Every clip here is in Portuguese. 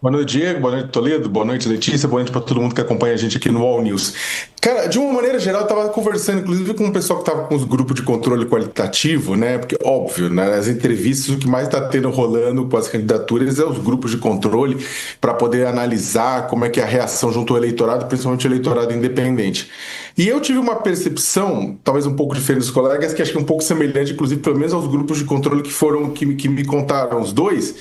Boa noite, Diego. Boa noite, Toledo. Boa noite, Letícia. Boa noite para todo mundo que acompanha a gente aqui no All News. Cara, de uma maneira geral, eu estava conversando, inclusive, com o pessoal que estava com os grupos de controle qualitativo, né? Porque, óbvio, nas entrevistas, o que mais está tendo rolando com as candidaturas é os grupos de controle para poder analisar como é que é a reação junto ao eleitorado, principalmente o eleitorado independente. E eu tive uma percepção, talvez um pouco diferente dos colegas, que acho que é um pouco semelhante, inclusive, pelo menos aos grupos de controle que me contaram os dois.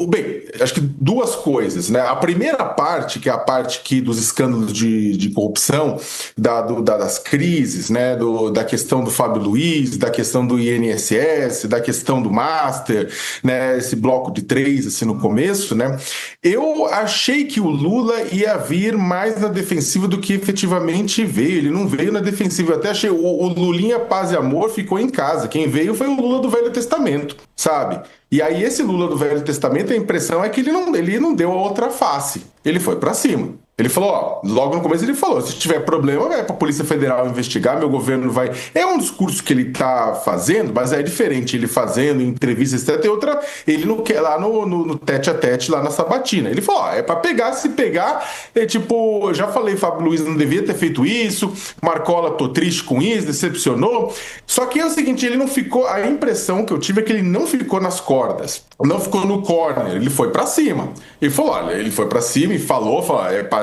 Bem, acho que duas coisas, né? A primeira parte, que é a parte que dos escândalos de corrupção, das crises, né? Da questão do Fábio Luiz, da questão do INSS, da questão do Master, né? Esse bloco de três, assim, no começo, né? Eu achei que o Lula ia vir mais na defensiva do que efetivamente veio. Ele não veio na defensiva. Eu até achei o Lulinha Paz e Amor ficou em casa. Quem veio foi o Lula do Velho Testamento, sabe? E aí esse Lula do Velho Testamento, a impressão é que ele não deu a outra face. Ele foi pra cima. Ele falou, ó, logo no começo ele falou, se tiver problema, vai pra Polícia Federal investigar, meu governo vai... É um discurso que ele tá fazendo, mas é diferente ele fazendo em entrevistas, etc. Tem outra, ele não quer lá no tete a tete, lá na sabatina. Ele falou, ó, é pra pegar, se pegar, é tipo, eu já falei, Fábio Luiz não devia ter feito isso, Marcola, tô triste com isso, decepcionou. Só que é o seguinte, ele não ficou, a impressão que eu tive é que ele não ficou nas cordas, não ficou no corner, ele foi pra cima. Ele falou, olha, ele foi pra cima e falou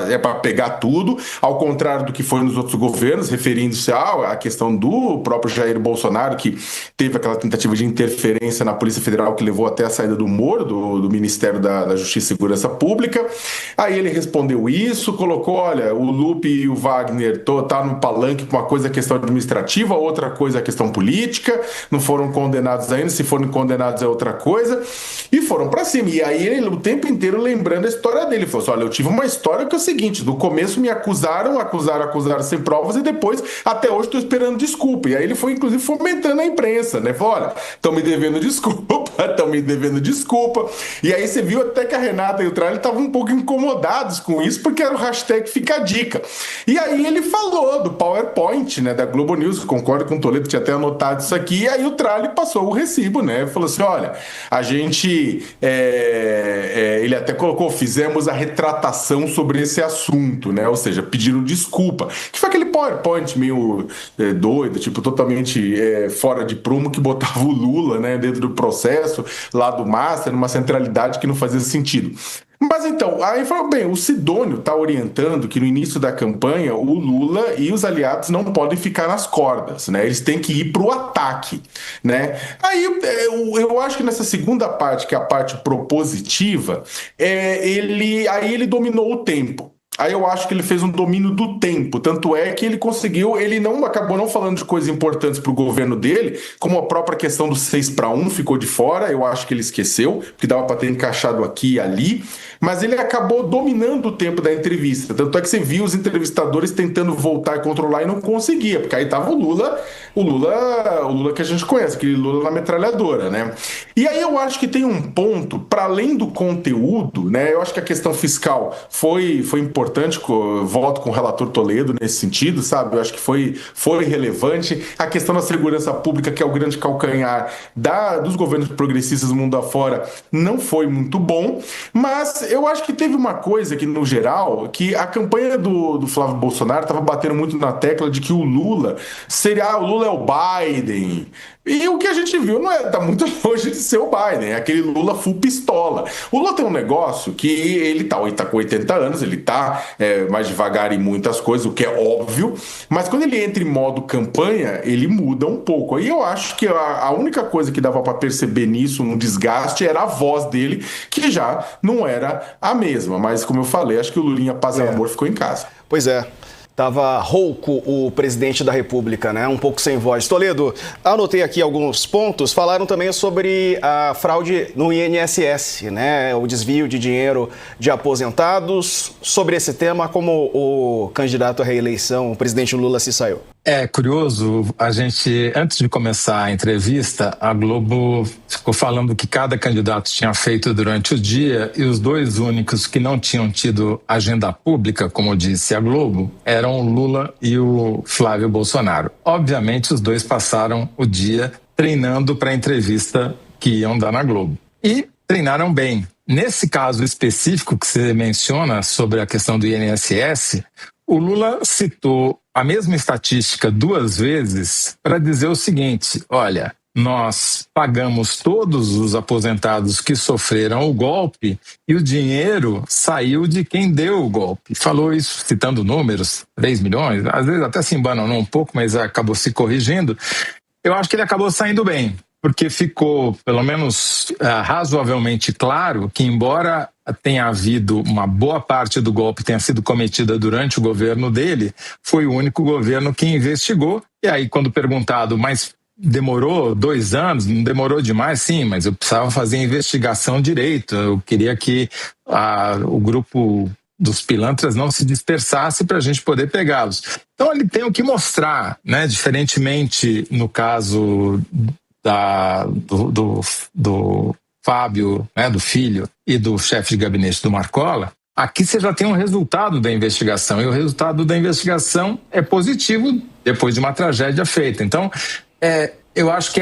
é para pegar tudo, ao contrário do que foi nos outros governos, referindo-se à questão do próprio Jair Bolsonaro, que teve aquela tentativa de interferência na Polícia Federal que levou até a saída do Moro, do Ministério da Justiça e Segurança Pública. Aí ele respondeu isso, colocou, olha, o Lupe e o Wagner tá no palanque com uma coisa é questão administrativa, outra coisa é questão política, não foram condenados ainda, se forem condenados é outra coisa, e foram para cima. E aí ele o tempo inteiro lembrando a história dele, ele falou assim, olha, eu tive uma história que é o seguinte, no começo me acusaram sem provas e depois, até hoje, estou esperando desculpa. E aí ele foi, inclusive, fomentando a imprensa, né? Falou, olha, estão me devendo desculpa, estão me devendo desculpa. E aí você viu até que a Renata e o Tralli estavam um pouco incomodados com isso, porque era o hashtag Fica a Dica. E aí ele falou do PowerPoint, né, da Globo News, concordo com o Toledo, tinha até anotado isso aqui, e aí o Tralli passou o recibo, né? Falou assim, olha, a gente, ele até colocou, fizemos a retratação sobre esse assunto, né? Ou seja, pediram desculpa. Que foi aquele PowerPoint meio doido, tipo, totalmente fora de prumo, que botava o Lula, né, dentro do processo, lá do Master, numa centralidade que não fazia sentido. Mas então, aí falou, bem, o Sidônio está orientando que no início da campanha o Lula e os aliados não podem ficar nas cordas, né? Eles têm que ir para o ataque, né? Aí eu acho que nessa segunda parte, que é a parte propositiva, ele dominou o tempo. Aí eu acho que ele fez um domínio do tempo, tanto é que ele conseguiu, ele não acabou não falando de coisas importantes para o governo dele, como a própria questão do 6-1 ficou de fora, eu acho que ele esqueceu, porque dava para ter encaixado aqui e ali, mas ele acabou dominando o tempo da entrevista, tanto é que você viu os entrevistadores tentando voltar e controlar e não conseguia, porque aí tava o Lula que a gente conhece, aquele Lula na metralhadora, né? E aí eu acho que tem um ponto, para além do conteúdo, né? Eu acho que a questão fiscal foi importante, voto com o relator Toledo nesse sentido, sabe? Eu acho que foi relevante. A questão da segurança pública, que é o grande calcanhar dos governos progressistas do mundo afora, não foi muito bom, mas eu acho que teve uma coisa que, no geral, que a campanha do Flávio Bolsonaro estava batendo muito na tecla de que o Lula é o Biden. E o que a gente viu tá muito longe de ser o Biden, é aquele Lula full pistola. O Lula tem um negócio que ele tá com 80 anos, ele tá mais devagar em muitas coisas, o que é óbvio, mas quando ele entra em modo campanha, ele muda um pouco. Aí eu acho que a única coisa que dava para perceber nisso, um desgaste, era a voz dele, que já não era a mesma. Mas, como eu falei, acho que o Lulinha Paz e Amor ficou em casa. Pois é. Tava rouco o presidente da República, né? Um pouco sem voz. Toledo, anotei aqui alguns pontos. Falaram também sobre a fraude no INSS, né? O desvio de dinheiro de aposentados. Sobre esse tema, como o candidato à reeleição, o presidente Lula, se saiu? É curioso, antes de começar a entrevista, a Globo ficou falando que cada candidato tinha feito durante o dia e os dois únicos que não tinham tido agenda pública, como disse a Globo, eram o Lula e o Flávio Bolsonaro. Obviamente, os dois passaram o dia treinando para a entrevista que iam dar na Globo. E treinaram bem, Nesse caso específico que você menciona sobre a questão do INSS, o Lula citou a mesma estatística 2 vezes para dizer o seguinte: olha, nós pagamos todos os aposentados que sofreram o golpe e o dinheiro saiu de quem deu o golpe. Falou isso citando números, 3 milhões, às vezes até se embananou um pouco, mas acabou se corrigindo. Eu acho que ele acabou saindo bem, porque ficou, pelo menos razoavelmente claro, que embora tenha havido uma boa parte do golpe tenha sido cometida durante o governo dele, foi o único governo que investigou. E aí, quando perguntado, mas demorou 2 anos, não demorou demais? Sim, mas eu precisava fazer a investigação direito, eu queria que o grupo dos pilantras não se dispersasse para a gente poder pegá-los. Então ele tem o que mostrar, né? Diferentemente no caso do Fábio, né, do filho, e do chefe de gabinete do Marcola, aqui você já tem um resultado da investigação, e o resultado da investigação é positivo depois de uma tragédia feita. Então, eu acho que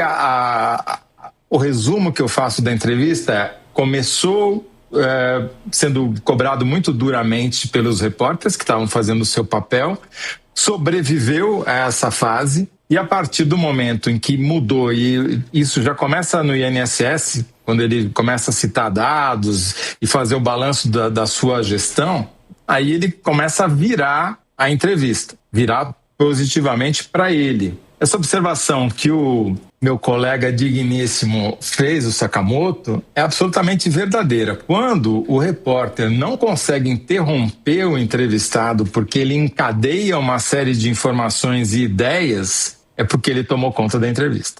o resumo que eu faço da entrevista começou sendo cobrado muito duramente pelos repórteres que estavam fazendo o seu papel, sobreviveu a essa fase, e a partir do momento em que mudou, e isso já começa no INSS, quando ele começa a citar dados e fazer o balanço da sua gestão, aí ele começa a virar a entrevista, virar positivamente para ele. Essa observação que o meu colega digníssimo fez, o Sakamoto, é absolutamente verdadeira. Quando o repórter não consegue interromper o entrevistado porque ele encadeia uma série de informações e ideias, é porque ele tomou conta da entrevista.